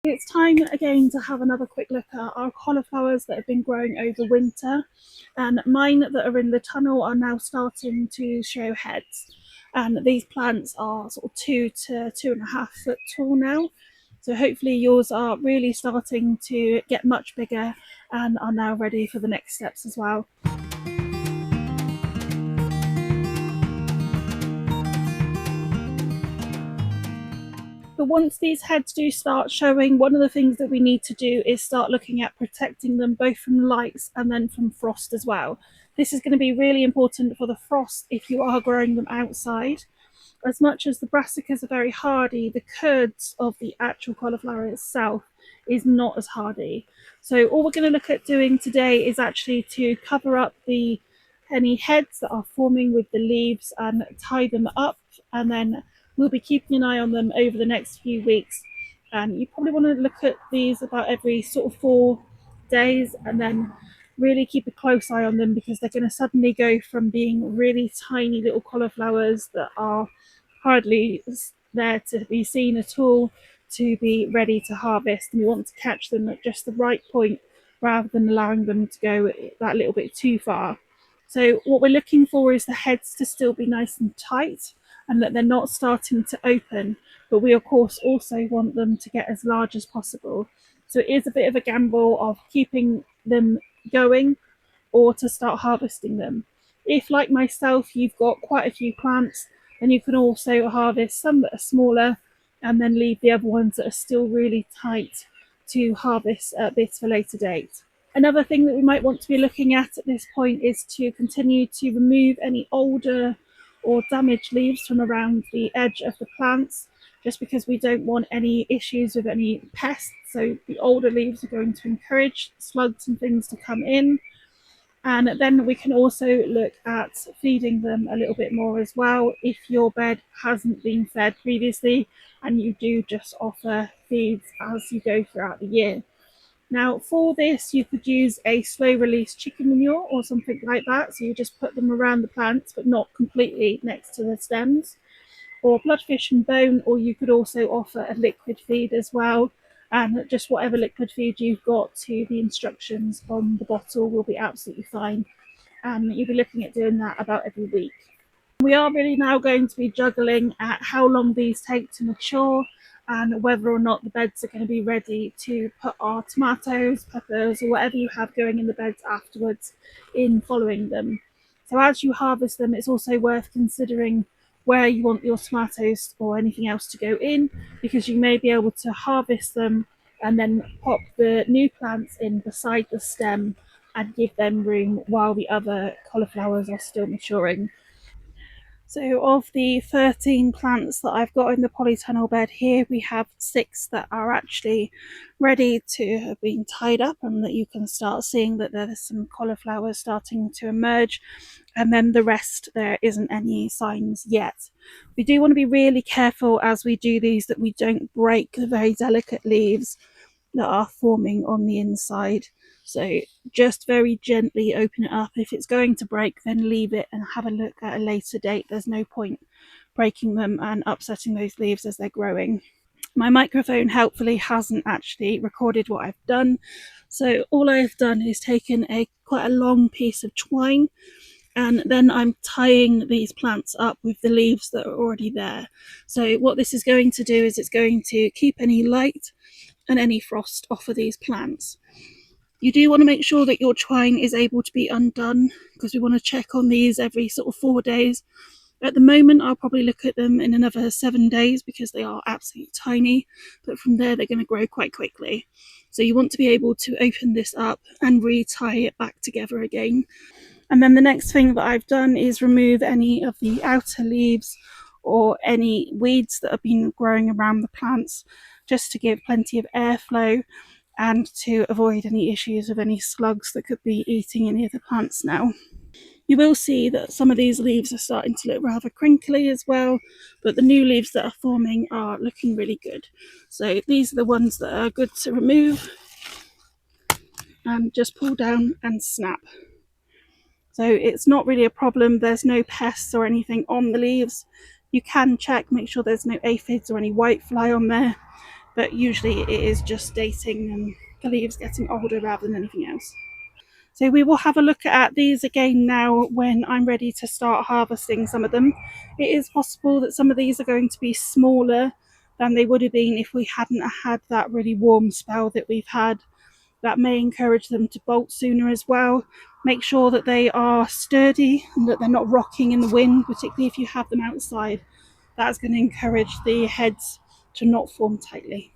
It's time again to have another quick look at our cauliflowers that have been growing over winter, and mine that are in the tunnel are now starting to show heads. And these plants are sort of 2 to 2.5 foot tall now, so hopefully yours are really starting to get much bigger and are now ready for the next steps as well. But once these heads do start showing, one of the things that we need to do is start looking at protecting them both from lights and then from frost as well. This is going to be really important for the frost if you are growing them outside. As much as the brassicas are very hardy, the curds of the actual cauliflower itself is not as hardy. So all we're going to look at doing today is actually to cover up the any heads that are forming with the leaves and tie them up, and then we'll be keeping an eye on them over the next few weeks. And you probably want to look at these about every sort of 4 days, and then really keep a close eye on them, because they're going to suddenly go from being really tiny little cauliflowers that are hardly there to be seen at all to be ready to harvest. And we want to catch them at just the right point rather than allowing them to go that little bit too far. So what we're looking for is the heads to still be nice and tight and that they're not starting to open, but we of course also want them to get as large as possible. So it is a bit of a gamble of keeping them going or to start harvesting them. If, like myself, you've got quite a few plants, then you can also harvest some that are smaller and then leave the other ones that are still really tight to harvest a bit of a later date. Another thing that we might want to be looking at this point is to continue to remove any older or damaged leaves from around the edge of the plants, just because we don't want any issues with any pests. So the older leaves are going to encourage slugs and things to come in. And then we can also look at feeding them a little bit more as well if your bed hasn't been fed previously and you do just offer feeds as you go throughout the year. Now, for this, you could use a slow release chicken manure or something like that. So you just put them around the plants, but not completely next to the stems, or bloodfish and bone, or you could also offer a liquid feed as well. And just whatever liquid feed you've got to the instructions on the bottle will be absolutely fine. And you'll be looking at doing that about every week. We are really now going to be juggling at how long these take to mature and whether or not the beds are going to be ready to put our tomatoes, peppers, or whatever you have going in the beds afterwards in following them. So as you harvest them, it's also worth considering where you want your tomatoes or anything else to go in, because you may be able to harvest them and then pop the new plants in beside the stem and give them room while the other cauliflowers are still maturing. So of the 13 plants that I've got in the polytunnel bed here, we have 6 that are actually ready to have been tied up, and that you can start seeing that there's some cauliflowers starting to emerge, and then the rest there isn't any signs yet. We do want to be really careful as we do these that we don't break the very delicate leaves that are forming on the inside. So just very gently open it up. If it's going to break, then leave it and have a look at a later date. There's no point breaking them and upsetting those leaves as they're growing. My microphone helpfully hasn't actually recorded what I've done. So all I've done is taken quite a long piece of twine, and then I'm tying these plants up with the leaves that are already there. So what this is going to do is it's going to keep any light and any frost off of these plants. You do want to make sure that your twine is able to be undone, because we want to check on these every sort of 4 days. At the moment, I'll probably look at them in another 7 days because they are absolutely tiny, but from there they're going to grow quite quickly. So you want to be able to open this up and retie it back together again. And then the next thing that I've done is remove any of the outer leaves or any weeds that have been growing around the plants, just to give plenty of airflow and to avoid any issues of any slugs that could be eating any of the plants now. You will see that some of these leaves are starting to look rather crinkly as well, but the new leaves that are forming are looking really good. So these are the ones that are good to remove and just pull down and snap. So it's not really a problem. There's no pests or anything on the leaves. You can check, make sure there's no aphids or any whitefly on there. but usually it is just dating and the leaves getting older rather than anything else. So we will have a look at these again now when I'm ready to start harvesting some of them. It is possible that some of these are going to be smaller than they would have been if we hadn't had that really warm spell that we've had. That may encourage them to bolt sooner as well. Make sure that they are sturdy and that they're not rocking in the wind, particularly if you have them outside. That's going to encourage the heads to not form tightly.